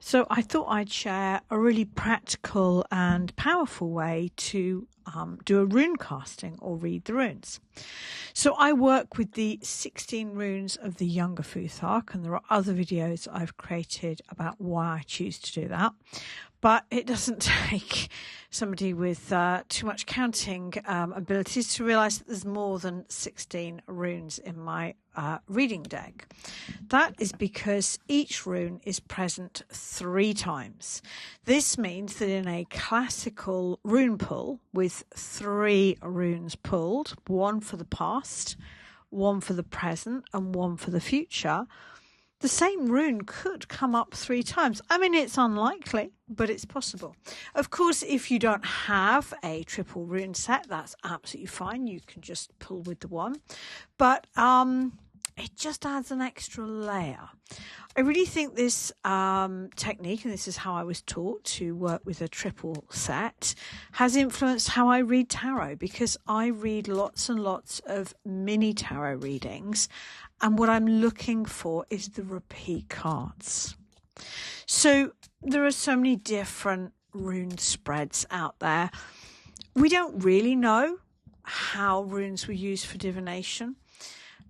So I thought I'd share a really practical and powerful way to do a rune casting or read the runes. So I work with the 16 runes of the Younger Futhark, and there are other videos I've created about why I choose to do that. But it doesn't take somebody with too much counting abilities to realise that there's more than 16 runes in my reading deck. That is because each rune is present 3 times. This means that in a classical rune pull with 3 runes pulled, one for the past, one for the present, and one for the future, the same rune could come up 3 times. I mean, it's unlikely, but it's possible. Of course, if you don't have a triple rune set, that's absolutely fine. You can just pull with the one. But it just adds an extra layer. I really think this technique, and this is how I was taught to work with a triple set, has influenced how I read tarot, because I read lots and lots of mini tarot readings, and what I'm looking for is the repeat cards. So there are so many different rune spreads out there. We don't really know how runes were used for divination.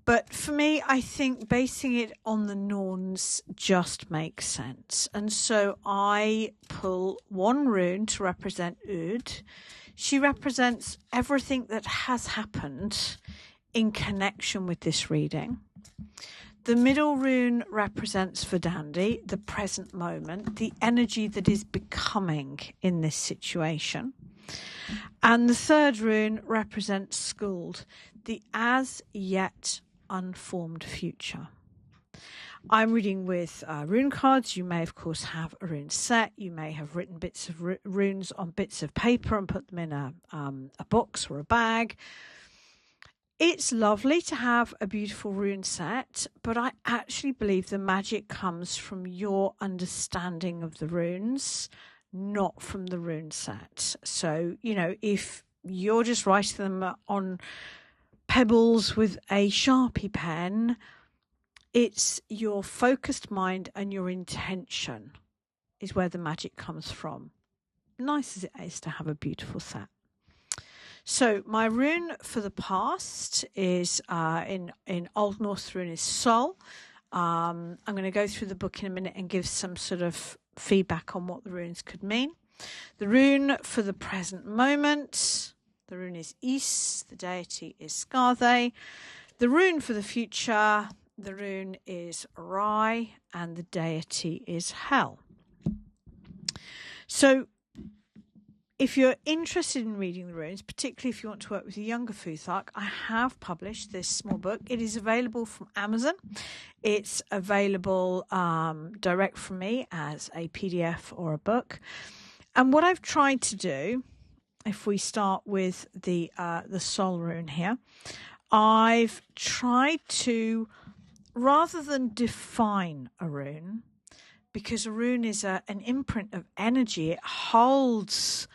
But for me, I think basing it on the Norns just makes sense. And so I pull one rune to represent Ud. She represents everything that has happened in connection with this reading. The middle rune represents Verdandi, the present moment, the energy that is becoming in this situation. And the third rune represents Skuld, the as yet unformed future. I'm reading with rune cards. You may, of course, have a rune set. You may have written bits of runes on bits of paper and put them in a box or a bag. It's lovely to have a beautiful rune set, but I actually believe the magic comes from your understanding of the runes, not from the rune set. So, if you're just writing them on pebbles with a Sharpie pen, it's your focused mind and your intention is where the magic comes from. Nice as it is to have a beautiful set. So my rune for the past is in Old Norse, rune is Sol. I'm going to go through the book in a minute and give some sort of feedback on what the runes could mean. The rune for the present moment, the rune is Is, the deity is Skarthe. The rune for the future, the rune is Rai, and the deity is Hel. So if you're interested in reading the runes, particularly if you want to work with a Younger Futhark, I have published this small book. It is available from Amazon. It's available direct from me as a PDF or a book. And what I've tried to do, if we start with the Sol rune here, I've tried to, rather than define a rune, because a rune is an imprint of energy, it holds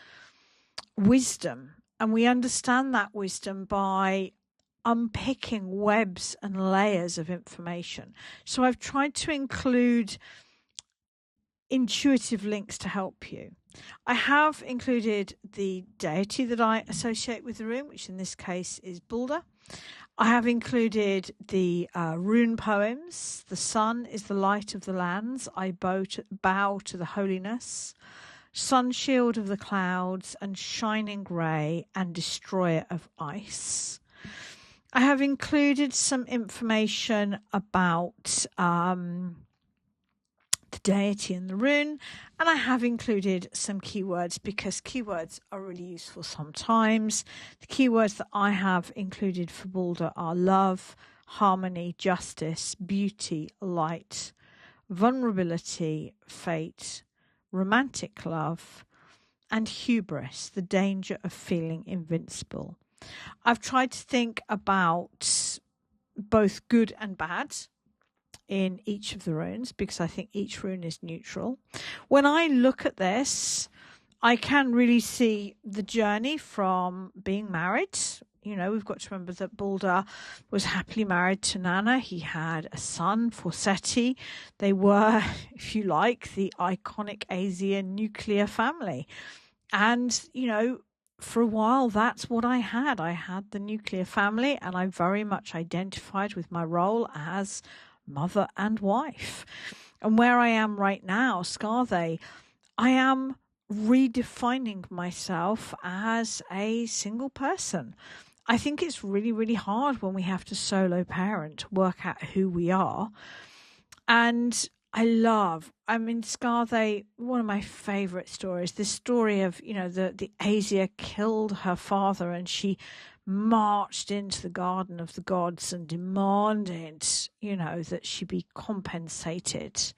wisdom, and we understand that wisdom by unpicking webs and layers of information. So I've tried to include intuitive links to help you. I have included the deity that I associate with the rune, which in this case is Balder. I have included the rune poems. The sun is the light of the lands. I bow to the holiness. Sun shield of the clouds and shining ray and destroyer of ice. I have included some information about the deity and the rune, and I have included some keywords because keywords are really useful sometimes. The keywords that I have included for Balder are love, harmony, justice, beauty, light, vulnerability, fate, romantic love, and hubris, the danger of feeling invincible. I've tried to think about both good and bad in each of the runes because I think each rune is neutral. When I look at this, I can really see the journey from being married we've got to remember that Balder was happily married to Nanna. He had a son, Forseti. They were, if you like, the iconic Asian nuclear family. And, for a while, that's what I had. I had the nuclear family, and I very much identified with my role as mother and wife. And where I am right now, Scarthay, I am redefining myself as a single person. I think it's really, really hard when we have to solo parent, work out who we are. And Scarthay, one of my favourite stories, this story of, the Asia killed her father and she marched into the garden of the gods and demanded, that she be compensated.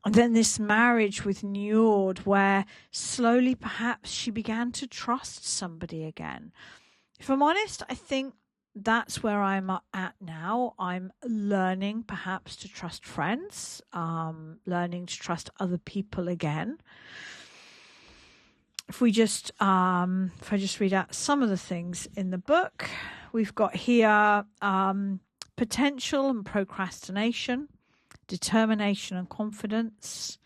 And then this marriage with Njord, where slowly perhaps she began to trust somebody again. If I'm honest, I think that's where I'm at now. I'm learning perhaps to trust friends, learning to trust other people again. If I just read out some of the things in the book, we've got here potential and procrastination, determination and confidence,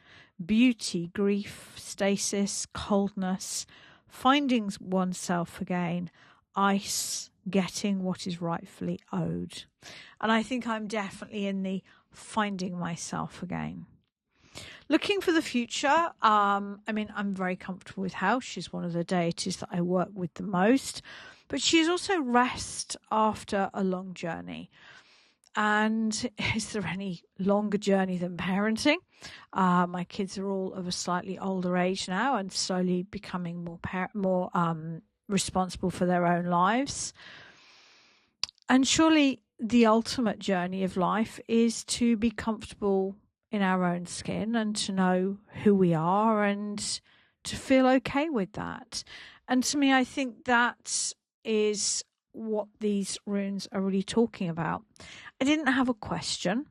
beauty, grief, stasis, coldness, finding oneself again, ice, getting what is rightfully owed. And I think I'm definitely in the finding myself again. Looking for the future, I'm very comfortable with House. She's one of the deities that I work with the most, but she's also rest after a long journey. And is there any longer journey than parenting? My kids are all of a slightly older age now and slowly becoming more responsible for their own lives. And surely the ultimate journey of life is to be comfortable in our own skin and to know who we are and to feel okay with that. And to me, I think that is what these runes are really talking about. I didn't have a question.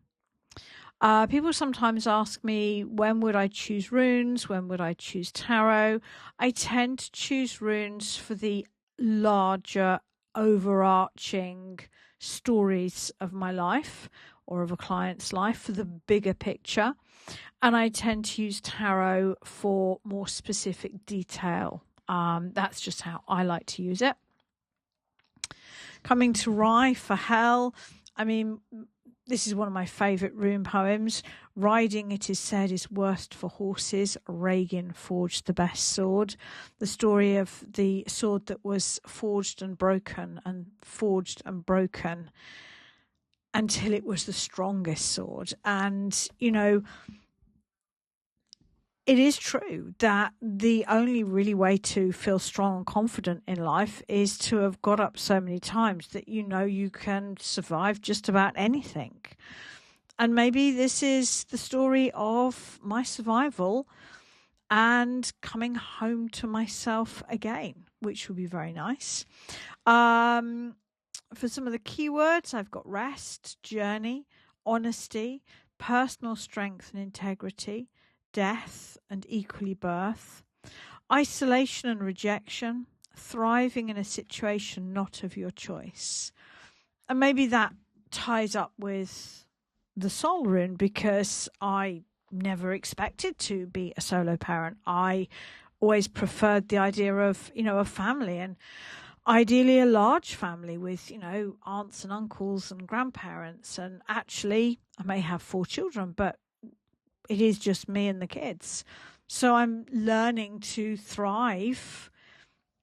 People sometimes ask me, when would I choose runes? When would I choose tarot? I tend to choose runes for the larger, overarching stories of my life or of a client's life, for the bigger picture. And I tend to use tarot for more specific detail. That's just how I like to use it. Coming to Rye for Hell. This is one of my favourite rune poems. Riding, it is said, is worst for horses. Regin forged the best sword. The story of the sword that was forged and broken until it was the strongest sword. And, it is true that the only really way to feel strong and confident in life is to have got up so many times that you can survive just about anything. And maybe this is the story of my survival and coming home to myself again, which would be very nice. For some of the keywords, I've got rest, journey, honesty, personal strength and integrity, death and equally birth, isolation and rejection, thriving in a situation not of your choice. And maybe that ties up with the soul rune, because I never expected to be a solo parent. I always preferred the idea of, a family, and ideally a large family with, aunts and uncles and grandparents. And actually, I may have 4 children, but it is just me and the kids. So I'm learning to thrive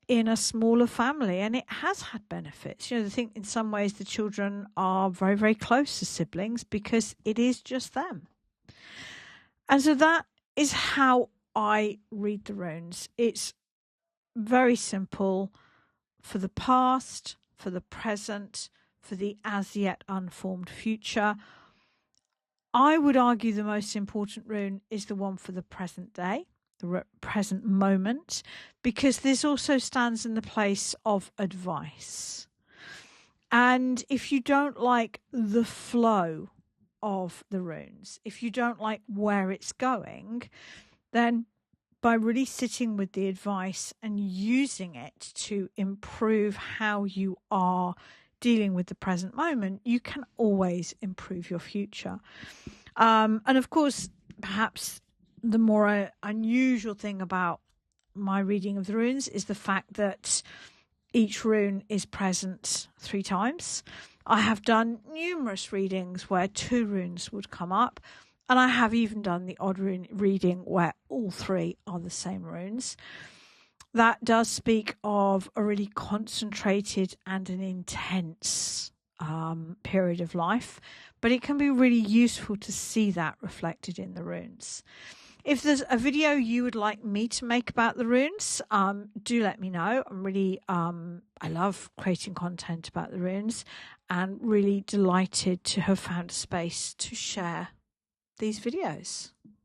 in a smaller family, and it has had benefits. I think in some ways the children are very, very close to siblings because it is just them. And so that is how I read the runes. It's very simple for the past, for the present, for the as yet unformed future. I would argue the most important rune is the one for the present day, the present moment, because this also stands in the place of advice. And if you don't like the flow of the runes, if you don't like where it's going, then by really sitting with the advice and using it to improve how you are dealing with the present moment, you can always improve your future. And of course, perhaps the more unusual thing about my reading of the runes is the fact that each rune is present 3 times. I have done numerous readings where 2 runes would come up, and I have even done the odd rune reading where all 3 are the same runes. That does speak of a really concentrated and an intense period of life, but it can be really useful to see that reflected in the runes. If there's a video you would like me to make about the runes, do let me know. I'm really, I love creating content about the runes, and really delighted to have found a space to share these videos.